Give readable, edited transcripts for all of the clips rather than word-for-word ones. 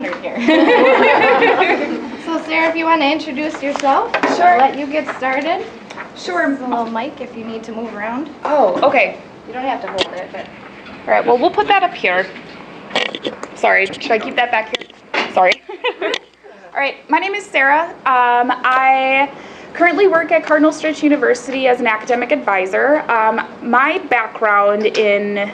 Here. So Sarah, if you want to introduce yourself, Sure. I'll let you get started. Sure. There's a little mic if you need to move around. Oh, okay. You don't have to hold it, but. All right, well, we'll put that up here. Sorry, should I keep that back here? Sorry. All right, my name is Sarah. I currently work at Cardinal Stritch University as an academic advisor. My background in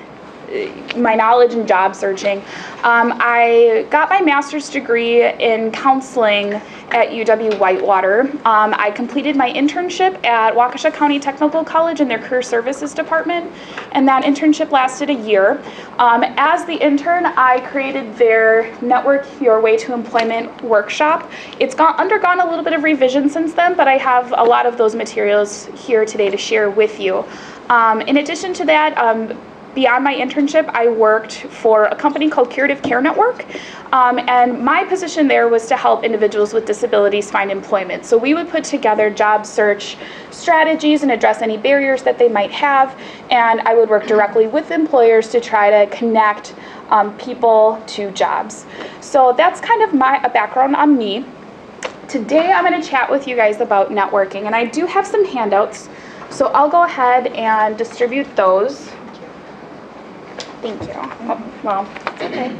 my knowledge in job searching, I got my master's degree in counseling at UW-Whitewater. I completed my internship at Waukesha County Technical College in their Career Services Department, and that internship lasted a year. As the intern, I created their Network Your Way to Employment workshop. It's undergone a little bit of revision since then, but I have a lot of those materials here today to share with you. In addition to that, beyond my internship, I worked for a company called Curative Care Network, and my position there was to help individuals with disabilities find employment. So we would put together job search strategies and address any barriers that they might have, and I would work directly with employers to try to connect people to jobs. So that's kind of a background on me. Today I'm going to chat with you guys about networking, and I do have some handouts, so I'll go ahead and distribute those. Thank you. Oh, well, it's okay.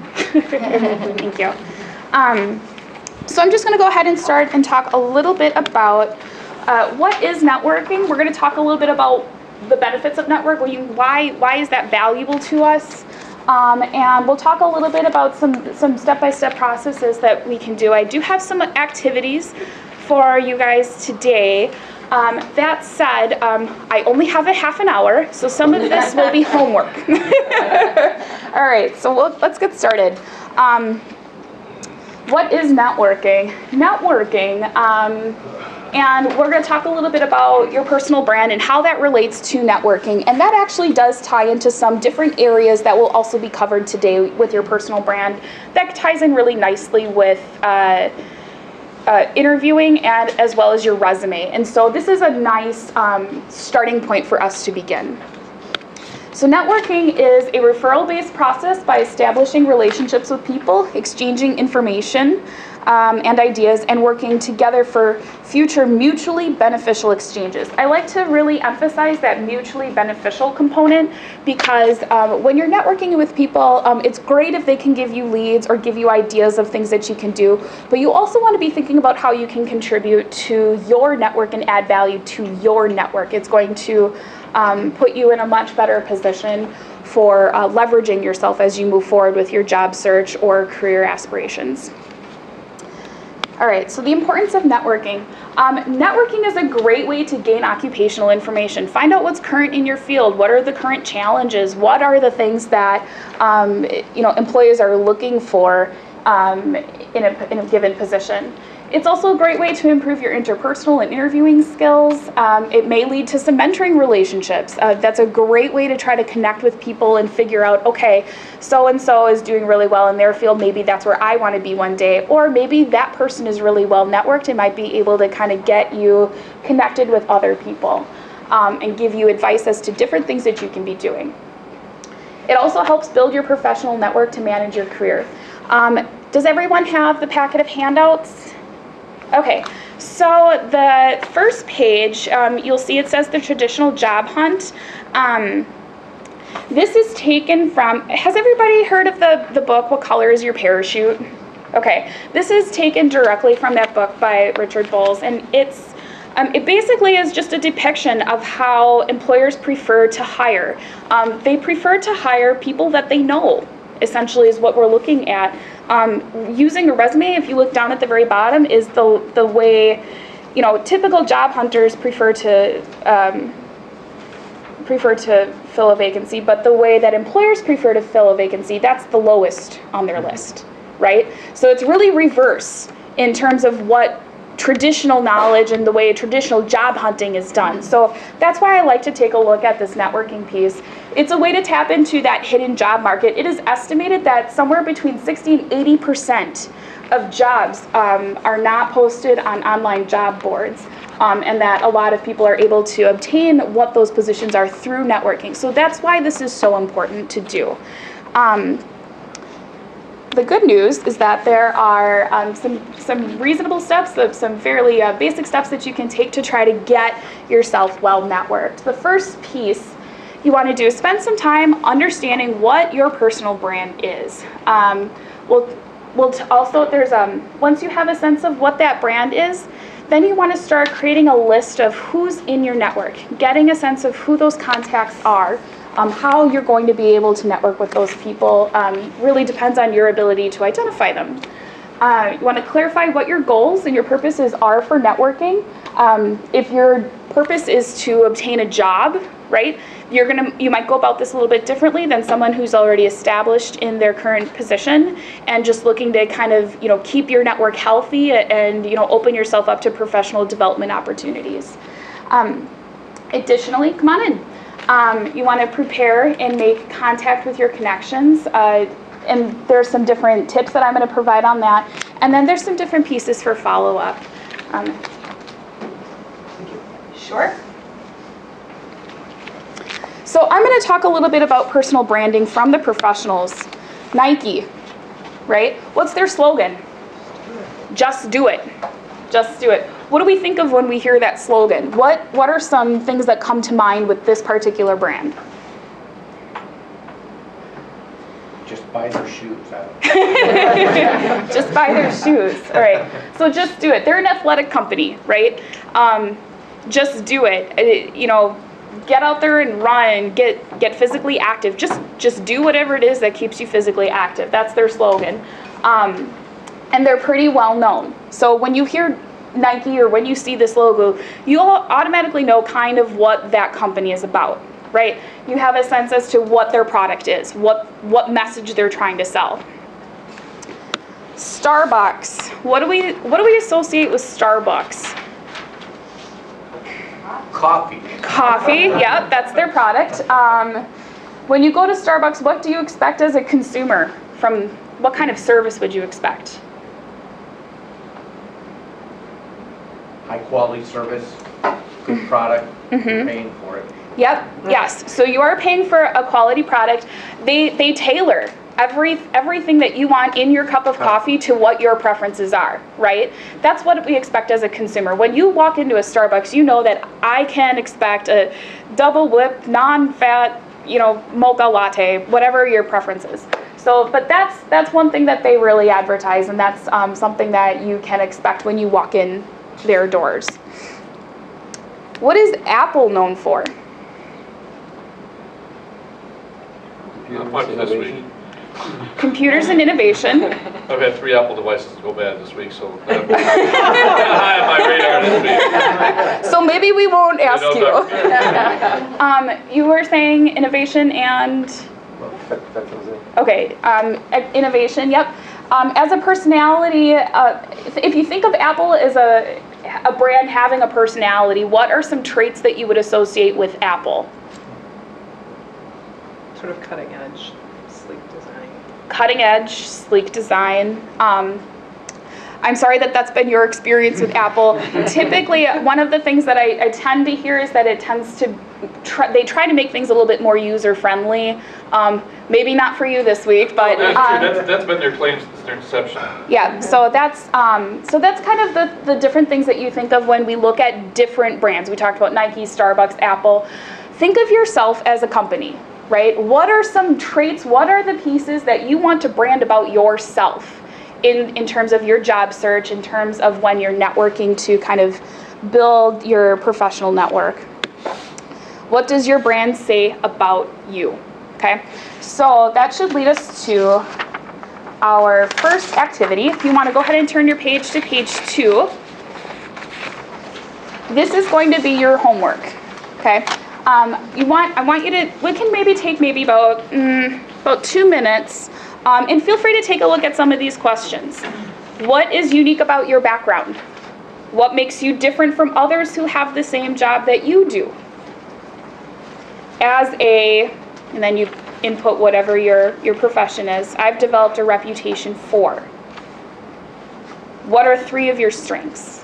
Thank you. So I'm just going to go ahead and start and talk a little bit about what is networking. We're going to talk a little bit about the benefits of networking. Why is that valuable to us? And we'll talk a little bit about some step-by-step processes that we can do. I do have some activities for you guys today. That said, I only have a half an hour, so some of this will be homework. All right, so let's get started. What is networking? Networking, and we're going to talk a little bit about your personal brand and how that relates to networking, and that actually does tie into some different areas that will also be covered today with your personal brand. That ties in really nicely with interviewing and as well as your resume. And so this is a nice starting point for us to begin. So networking is a referral-based process by establishing relationships with people, exchanging information and ideas, and working together for future mutually beneficial exchanges. I like to really emphasize that mutually beneficial component because when you're networking with people, it's great if they can give you leads or give you ideas of things that you can do, but you also want to be thinking about how you can contribute to your network and add value to your network. It's going to put you in a much better position for leveraging yourself as you move forward with your job search or career aspirations. All right, so the importance of networking. Networking is a great way to gain occupational information. Find out what's current in your field. What are the current challenges? What are the things that employers are looking for in a given position? It's also a great way to improve your interpersonal and interviewing skills. It may lead to some mentoring relationships. That's a great way to try to connect with people and figure out, okay, so-and-so is doing really well in their field, maybe that's where I want to be one day, or maybe that person is really well networked and might be able to kind of get you connected with other people and give you advice as to different things that you can be doing. It also helps build your professional network to manage your career. Does everyone have the packet of handouts? Okay, so the first page, you'll see it says the traditional job hunt. This is taken from, has everybody heard of the book, What Color is Your Parachute? Okay, this is taken directly from that book by Richard Bowles, and it basically is just a depiction of how employers prefer to hire. They prefer to hire people that they know, essentially is what we're looking at. Using a resume, if you look down at the very bottom, is the way, typical job hunters prefer to fill a vacancy, but the way that employers prefer to fill a vacancy, that's the lowest on their list, right? So it's really reverse in terms of what traditional knowledge and the way traditional job hunting is done. So that's why I like to take a look at this networking piece. It's a way to tap into that hidden job market. It is estimated that somewhere between 60 and 80% of jobs are not posted on online job boards, and that a lot of people are able to obtain what those positions are through networking. So that's why this is so important to do. the good news is that there are some reasonable steps, some fairly basic steps that you can take to try to get yourself well networked. The first piece you want to do is spend some time understanding what your personal brand is. Also, there's once you have a sense of what that brand is, then you want to start creating a list of who's in your network, getting a sense of who those contacts are. How you're going to be able to network with those people really depends on your ability to identify them. You want to clarify what your goals and your purposes are for networking. If your purpose is to obtain a job, right, you might go about this a little bit differently than someone who's already established in their current position and just looking to kind of keep your network healthy and open yourself up to professional development opportunities. Additionally, come on in. You want to prepare and make contact with your connections, and there's some different tips that I'm going to provide on that, and then there's some different pieces for follow-up. Sure. So I'm going to talk a little bit about personal branding from the professionals. Nike, right? What's their slogan? Just do it. Just do it. What do we think of when we hear that slogan? What are some things that come to mind with this particular brand? Just buy their shoes. Just buy their shoes. All right. So just do it. They're an athletic company, right? Just do it. Get out there and run. Get physically active. Just do whatever it is that keeps you physically active. That's their slogan. And they're pretty well known. So when you hear Nike or when you see this logo, you'll automatically know kind of what that company is about, right? You have a sense as to what their product is, what message they're trying to sell. Starbucks. What do we associate with Starbucks? Coffee. Coffee, yep, that's their product. When you go to Starbucks, what do you expect as a consumer? From what kind of service would you expect? High quality service, good product, you're paying for it. Yep, yes. So you are paying for a quality product. They tailor everything that you want in your cup of coffee to what your preferences are, right? That's what we expect as a consumer. When you walk into a Starbucks, you know that I can expect a double whip, non-fat, mocha latte, whatever your preference is. So, but that's one thing that they really advertise, and that's something that you can expect when you walk in their doors. What is Apple known for? This week. Computers and innovation. I've had 3 Apple devices go bad this week, so that's high on my radar this week. So maybe we won't ask you. You were saying innovation and? Okay, innovation, yep. As a personality, if you think of Apple as a brand having a personality, what are some traits that you would associate with Apple? Sort of cutting edge, sleek design. Cutting edge, sleek design. I'm sorry that that's been your experience with Apple. Typically, one of the things that I tend to hear is that it tends to, they try to make things a little bit more user-friendly. Maybe not for you this week, but that's been their claim since their inception. Yeah, so that's kind of the different things that you think of when we look at different brands. We talked about Nike, Starbucks, Apple. Think of yourself as a company, right? What are some traits, what are the pieces that you want to brand about yourself in terms of your job search, in terms of when you're networking to kind of build your professional network? What does your brand say about you? Okay, so that should lead us to our first activity. If you want to go ahead and turn your page to page 2. This is going to be your homework, okay? I want you to, we can maybe take about 2 minutes, and feel free to take a look at some of these questions. What is unique about your background? What makes you different from others who have the same job that you do? And then you input whatever your profession is. I've developed a reputation for. What are 3 of your strengths?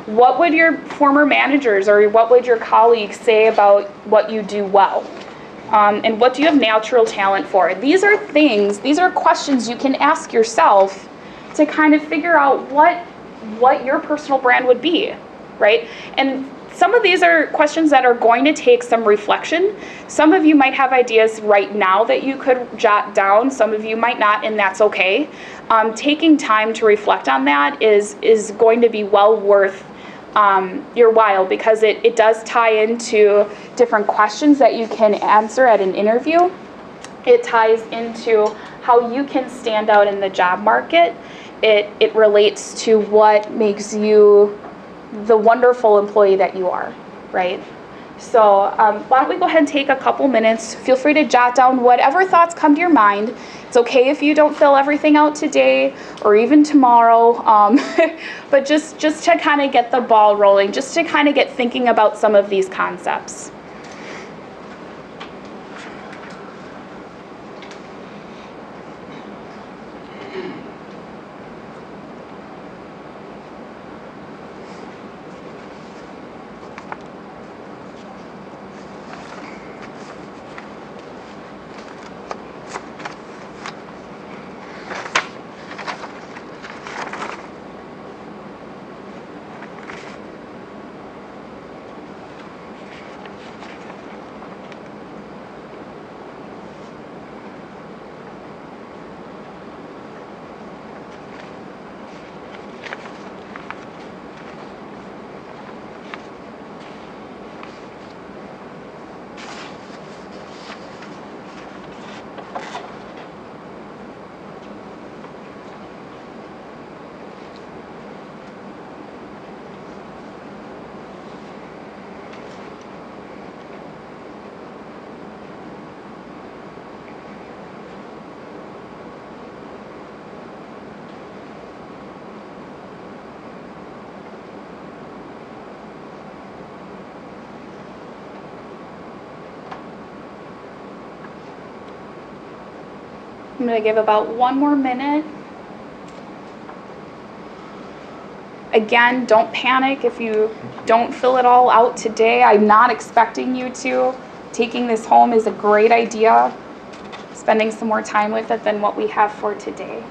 What would your former managers or what would your colleagues say about what you do well? And what do you have natural talent for? These are questions you can ask yourself to kind of figure out what your personal brand would be, right? And some of these are questions that are going to take some reflection. Some of you might have ideas right now that you could jot down. Some of you might not, and that's okay. Taking time to reflect on that is going to be well worth your while, because it does tie into different questions that you can answer at an interview. It ties into how you can stand out in the job market. It relates to what makes you the wonderful employee that you are, right? So why don't we go ahead and take a couple minutes. Feel free to jot down whatever thoughts come to your mind. It's okay if you don't fill everything out today or even tomorrow, but just to kind of get the ball rolling, just to kind of get thinking about some of these concepts. I'm going to give about 1 more minute. Again, don't panic if you don't fill it all out today. I'm not expecting you to. Taking this home is a great idea. Spending some more time with it than what we have for today.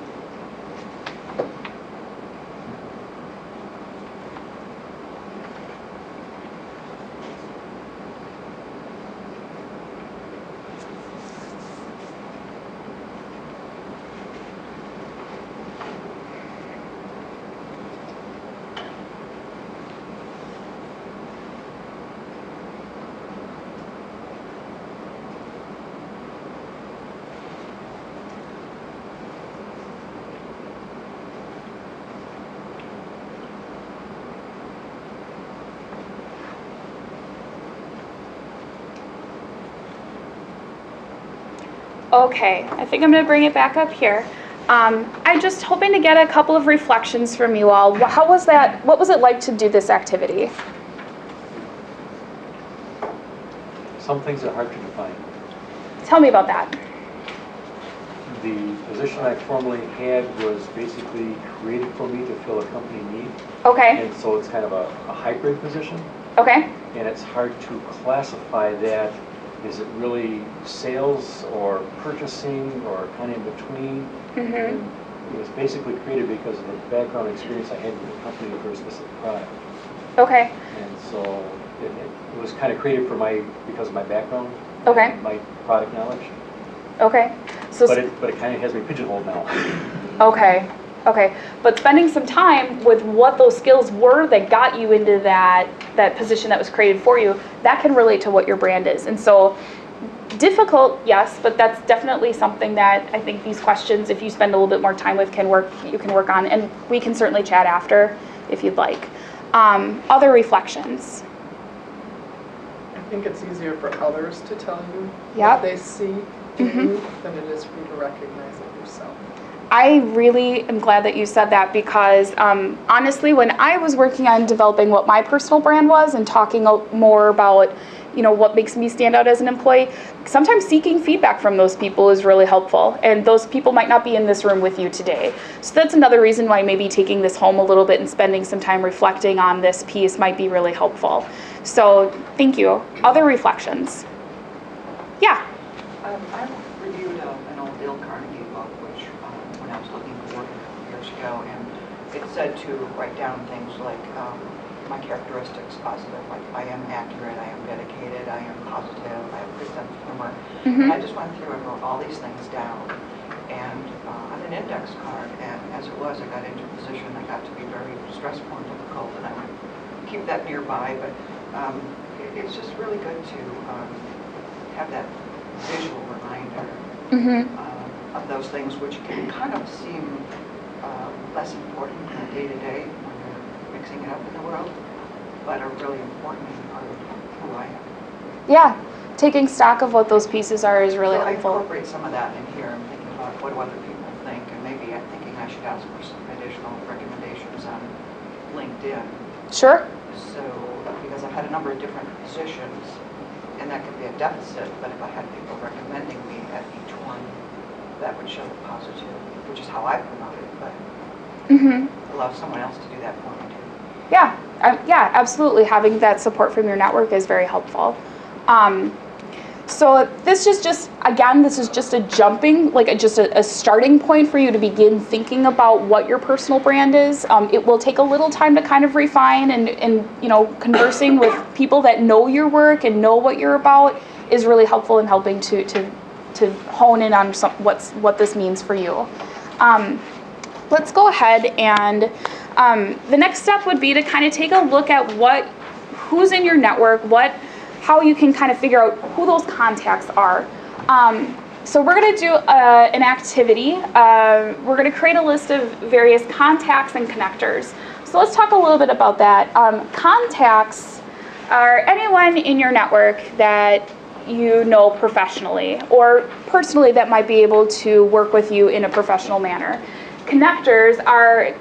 Okay, I think I'm going to bring it back up here. I'm just hoping to get a couple of reflections from you all. How was that? What was it like to do this activity? Some things are hard to define. Tell me about that. The position I formerly had was basically created for me to fill a company need. Okay, And so it's kind of a hybrid position. okay, And it's hard to classify that. Is it really sales or purchasing or kind of in between? mm-hmm. And it was basically created because of the background experience I had with the company for a specific product. Okay, And so it was kind of created for because of my background. Okay. And my product knowledge. okay. So, But it kind of has me pigeonholed now. okay, okay. But spending some time with what those skills were that got you into that position that was created for you, that can relate to what your brand is. And so, difficult, yes, but that's definitely something that I think these questions, if you spend a little bit more time with, you can work on, and we can certainly chat after if you'd like. Other reflections. I think it's easier for others to tell you Yep. what they see in Mhm. you than it is for you to recognize it yourself. I really am glad that you said that, because honestly, when I was working on developing what my personal brand was and talking more about, what makes me stand out as an employee, sometimes seeking feedback from those people is really helpful. And those people might not be in this room with you today. So that's another reason why maybe taking this home a little bit and spending some time reflecting on this piece might be really helpful. So thank you. Other reflections? Yeah. I reviewed an old Dale Carnegie book, which when I was looking for work a couple years ago, and it said to write down things like my characteristics positive, like I am accurate, I am dedicated, I am positive, I have a good sense of humor. And I just went through and wrote all these things down and on an index card, and as it was, I got into a position that got to be very stressful and difficult, and I would keep that nearby, but it's just really good to have that visual reminder of those things which can kind of seem less important in the day-to-day when you're mixing it up in the world, but are really important and part of who I am. Yeah, taking stock of what those pieces are is really so helpful. I incorporate some of that in here. I'm thinking about what do other people think, and maybe I'm thinking I should ask for some additional recommendations on LinkedIn. Sure. So, because I've had a number of different positions, and that could be a deficit, but if I had people recommending me at each one, that would show the positive, which is how I promote it, but allow someone else to do that for me too. Yeah, yeah, absolutely. Having that support from your network is very helpful. So this is just a jumping, just a starting point for you to begin thinking about what your personal brand is. It will take a little time to kind of refine, and conversing with people that know your work and know what you're about is really helpful in helping to hone in on what this means for you. Let's go ahead and the next step would be to kind of take a look at who's in your network, how you can kind of figure out who those contacts are. So we're going to do an activity. We're going to create a list of various contacts and connectors. So let's talk a little bit about that. Contacts are anyone in your network that you know professionally or personally that might be able to work with you in a professional manner. Connectors are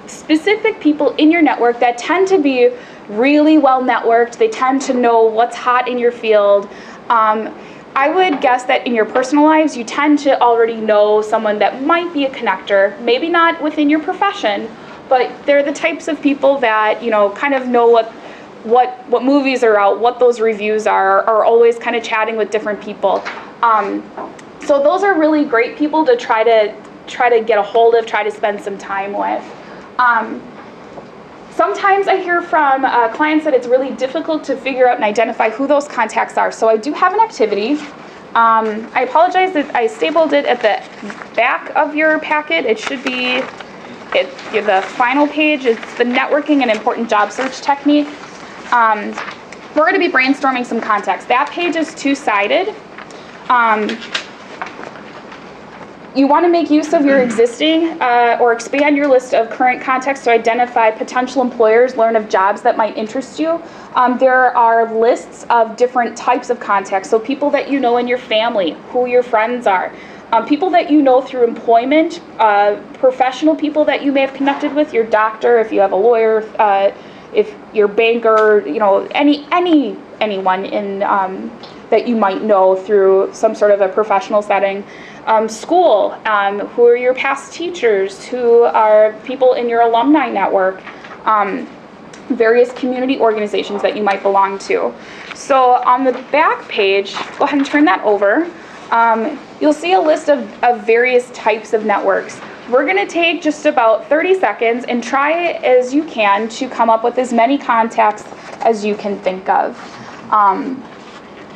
specific people in your network that tend to be really well networked. They tend to know what's hot in your field. I would guess that in your personal lives, you tend to already know someone that might be a connector, maybe not within your profession, but they're the types of people that, kind of know what movies are out, what those reviews are always kind of chatting with different people. So those are really great people to try to get a hold of, try to spend some time with. Sometimes I hear from clients that it's really difficult to figure out and identify who those contacts are. So I do have an activity. I apologize that I stapled it at the back of your packet. It should be the final page. It's the networking and important job search technique. We're going to be brainstorming some contacts. That page is two-sided. You want to make use of your existing or expand your list of current contacts to identify potential employers, learn of jobs that might interest you. There are lists of different types of contacts, so people that you know in your family, who your friends are, people that you know through employment, professional people that you may have connected with, your doctor, if you have a lawyer, if your banker, anyone in that you might know through some sort of a professional setting. School, who are your past teachers, who are people in your alumni network, various community organizations that you might belong to. So on the back page, go ahead and turn that over. You'll see a list of various types of networks. We're going to take just about 30 seconds and try as you can to come up with as many contacts as you can think of.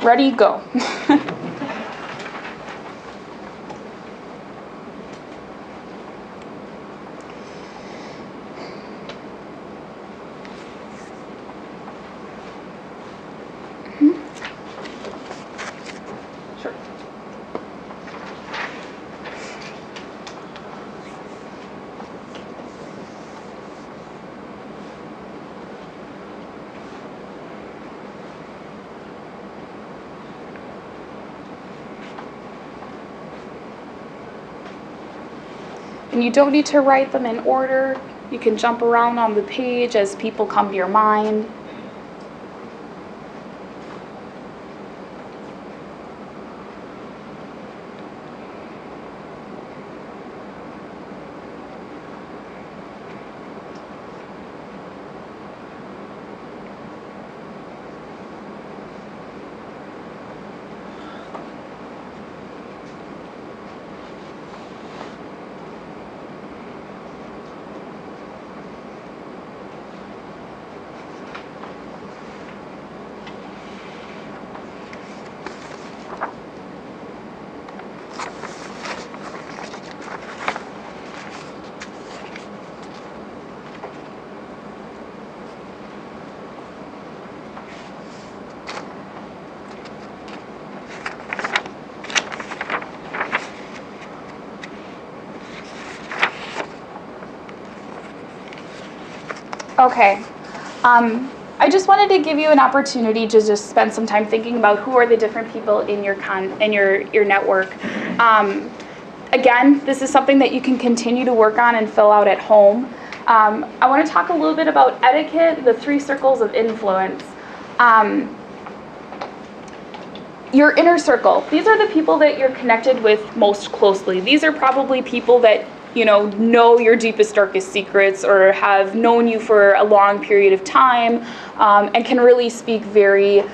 Ready, go. Sure. And you don't need to write them in order. You can jump around on the page as people come to your mind. Okay. I just wanted to give you an opportunity to just spend some time thinking about who are the different people in your network. Again, this is something that you can continue to work on and fill out at home. I want to talk a little bit about etiquette, the 3 circles of influence. Your inner circle. These are the people that you're connected with most closely. These are probably people that know your deepest, darkest secrets or have known you for a long period of time, and can really speak very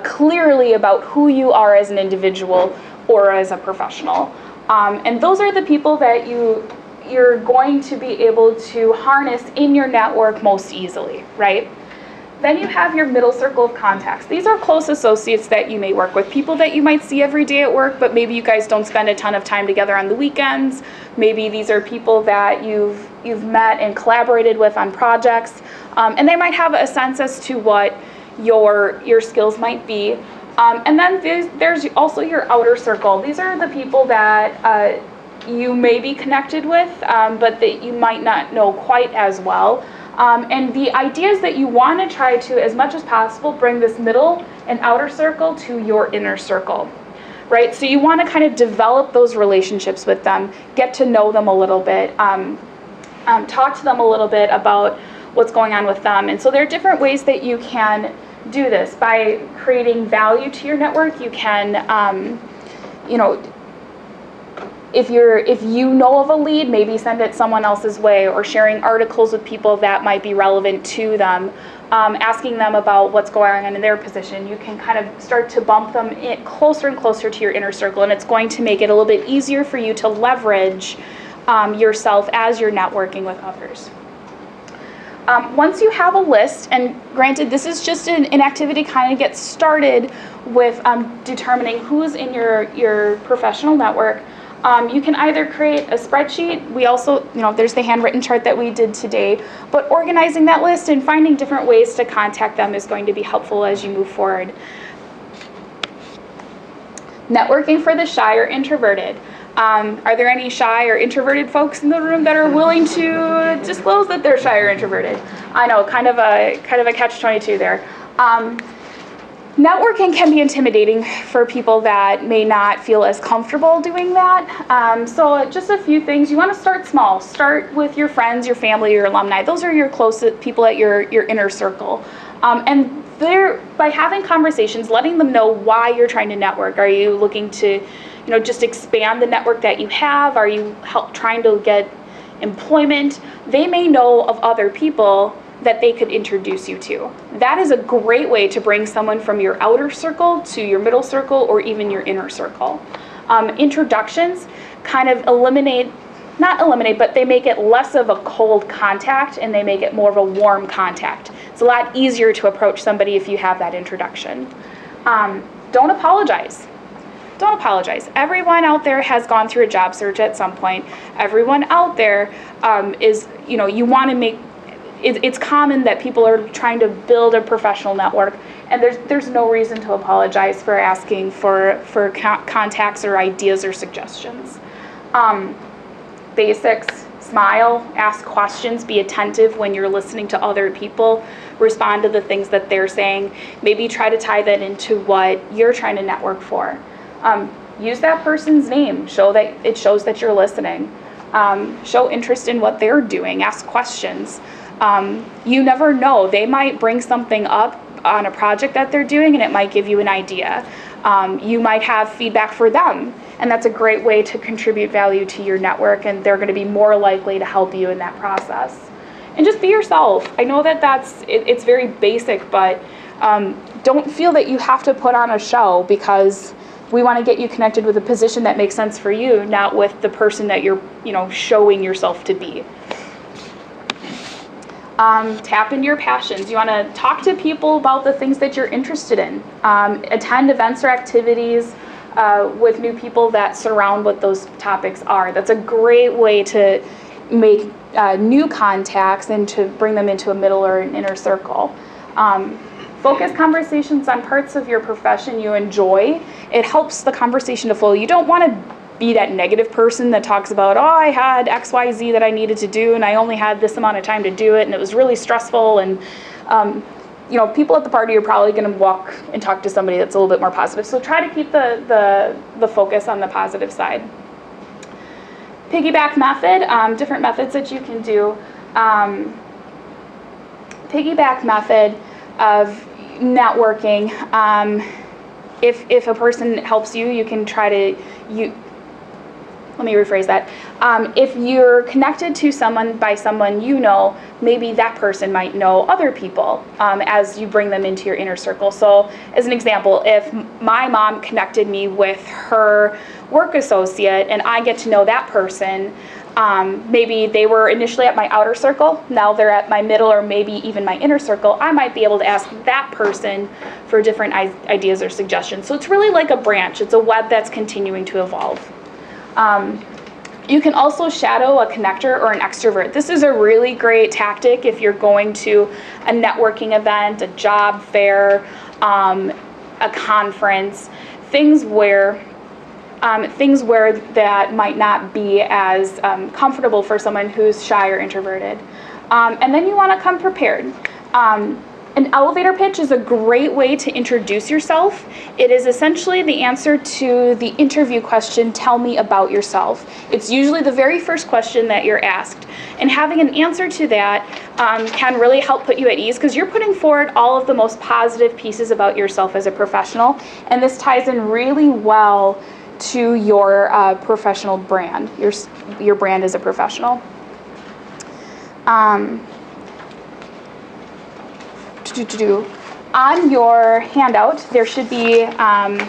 clearly about who you are as an individual or as a professional. And those are the people that you're going to be able to harness in your network most easily, right? Then you have your middle circle of contacts. These are close associates that you may work with, people that you might see every day at work, but maybe you guys don't spend a ton of time together on the weekends. Maybe these are people that you've met and collaborated with on projects, and they might have a sense as to what your skills might be. And then there's also your outer circle. These are the people that you may be connected with, but that you might not know quite as well. And the idea is that you want to try to, as much as possible, bring this middle and outer circle to your inner circle, right? So you want to kind of develop those relationships with them, get to know them a little bit, talk to them a little bit about what's going on with them. And so there are different ways that you can do this. By creating value to your network, you can, if you know of a lead, maybe send it someone else's way, or sharing articles with people that might be relevant to them, asking them about what's going on in their position. You can kind of start to bump them closer and closer to your inner circle, and it's going to make it a little bit easier for you to leverage yourself as you're networking with others. Once you have a list, and granted, this is just an activity kind of gets started with determining who's in your professional network. You can either create a spreadsheet. We also, there's the handwritten chart that we did today, but organizing that list and finding different ways to contact them is going to be helpful as you move forward. Networking for the shy or introverted. Are there any shy or introverted folks in the room that are willing to disclose that they're shy or introverted? I know, kind of a catch-22 there. Networking can be intimidating for people that may not feel as comfortable doing that. So just a few things. You want to start small. Start with your friends, your family, your alumni. Those are your closest people at your inner circle. And by having conversations, letting them know why you're trying to network. Are you looking to just expand the network that you have? Are you trying to get employment? They may know of other people that they could introduce you to. That is a great way to bring someone from your outer circle to your middle circle or even your inner circle. Introductions kind of not eliminate, but they make it less of a cold contact and they make it more of a warm contact. It's a lot easier to approach somebody if you have that introduction. Don't apologize. Don't apologize. Everyone out there has gone through a job search at some point. Everyone out there is, you want to make, it's common that people are trying to build a professional network, and there's no reason to apologize for asking for contacts or ideas or suggestions. Basics: smile, ask questions, be attentive when you're listening to other people, respond to the things that they're saying. Maybe try to tie that into what you're trying to network for. Use that person's name. It shows that you're listening. Show interest in what they're doing. Ask questions. You never know. They might bring something up on a project that they're doing, and it might give you an idea. You might have feedback for them, and that's a great way to contribute value to your network, and they're going to be more likely to help you in that process. And just be yourself. I know that it's very basic, but don't feel that you have to put on a show, because we want to get you connected with a position that makes sense for you, not with the person that you're showing yourself to be. Tap into your passions. You want to talk to people about the things that you're interested in. Attend events or activities with new people that surround what those topics are. That's a great way to make new contacts and to bring them into a middle or an inner circle. Focus conversations on parts of your profession you enjoy. It helps the conversation to flow. You don't want to be that negative person that talks about, oh, I had XYZ that I needed to do and I only had this amount of time to do it and it was really stressful. And you know, people at the party are probably going to walk and talk to somebody that's a little bit more positive. So try to keep the focus on the positive side. Piggyback method, different methods that you can do. Piggyback method of networking. If a person helps you, you can try to, let me rephrase that. If you're connected to someone by someone you know, maybe that person might know other people as you bring them into your inner circle. So as an example, if my mom connected me with her work associate and I get to know that person, maybe they were initially at my outer circle, now they're at my middle or maybe even my inner circle, I might be able to ask that person for different ideas or suggestions. So it's really like a branch. It's a web that's continuing to evolve. You can also shadow a connector or an extrovert. This is a really great tactic if you're going to a networking event, a job fair, a conference, things where that might not be as comfortable for someone who's shy or introverted. And then you want to come prepared. An elevator pitch is a great way to introduce yourself. It is essentially the answer to the interview question, tell me about yourself. It's usually the very first question that you're asked. And having an answer to that can really help put you at ease because you're putting forward all of the most positive pieces about yourself as a professional. And this ties in really well to your professional brand, your brand as a professional. On your handout, there should be an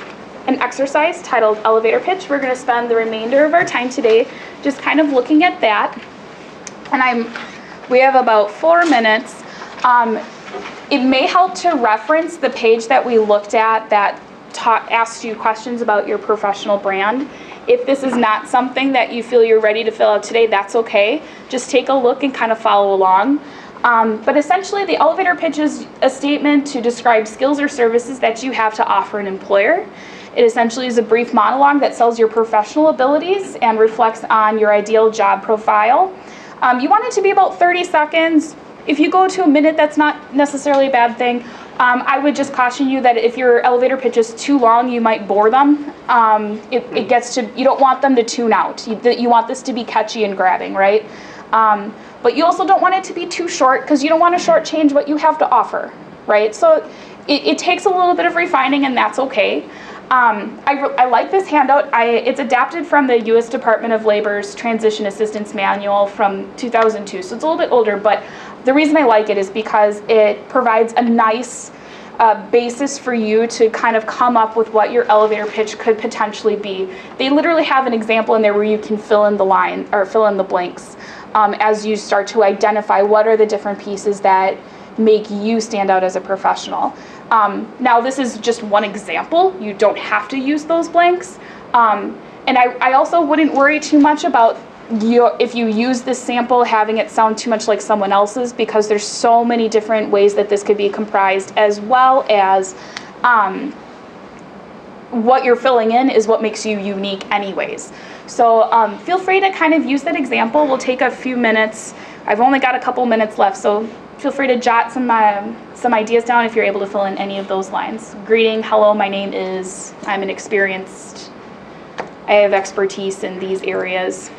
exercise titled Elevator Pitch. We're going to spend the remainder of our time today just kind of looking at that. And we have about 4 minutes. It may help to reference the page that we looked at that asked you questions about your professional brand. If this is not something that you feel you're ready to fill out today, that's okay. Just take a look and kind of follow along. But essentially, the elevator pitch is a statement to describe skills or services that you have to offer an employer. It essentially is a brief monologue that sells your professional abilities and reflects on your ideal job profile. You want it to be about 30 seconds. If you go to a minute, that's not necessarily a bad thing. I would just caution you that if your elevator pitch is too long, you might bore them. It gets to, you don't want them to tune out. You want this to be catchy and grabbing, right? But you also don't want it to be too short because you don't want to shortchange what you have to offer, right? So it takes a little bit of refining and that's okay. I like this handout. It's adapted from the U.S. Department of Labor's Transition Assistance Manual from 2002, so it's a little bit older, but the reason I like it is because it provides a nice basis for you to kind of come up with what your elevator pitch could potentially be. They literally have an example in there where you can fill in the line or fill in the blanks as you start to identify what are the different pieces that make you stand out as a professional. Now this is just one example. You don't have to use those blanks. And I also wouldn't worry too much about if you use this sample having it sound too much like someone else's, because there's so many different ways that this could be comprised, as well as what you're filling in is what makes you unique anyways. So feel free to kind of use that example. We'll take a few minutes. I've only got a couple minutes left, so feel free to jot some ideas down if you're able to fill in any of those lines. Greeting, hello, my name is, I'm an experienced, I have expertise in these areas.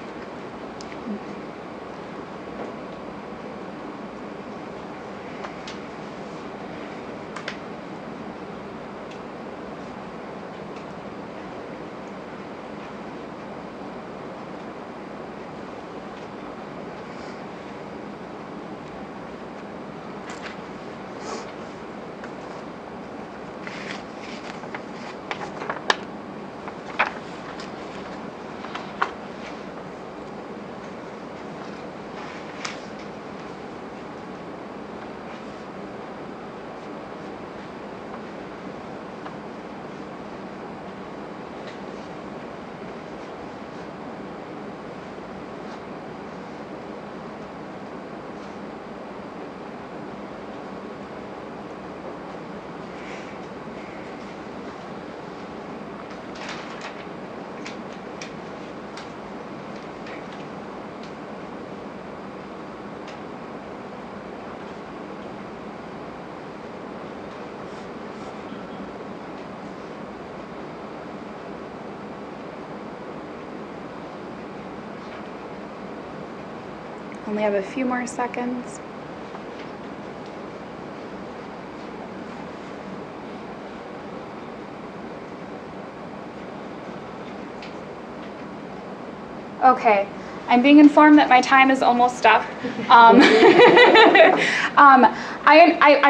Only have a few more seconds. Okay, I'm being informed that my time is almost up. I'm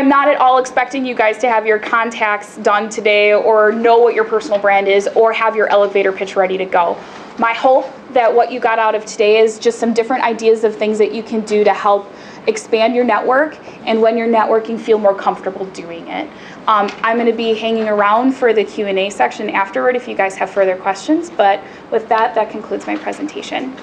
not at all expecting you guys to have your contacts done today or know what your personal brand is or have your elevator pitch ready to go. My hope that what you got out of today is just some different ideas of things that you can do to help expand your network, and when you're networking, feel more comfortable doing it. I'm going to be hanging around for the Q&A section afterward if you guys have further questions, but with that, that concludes my presentation.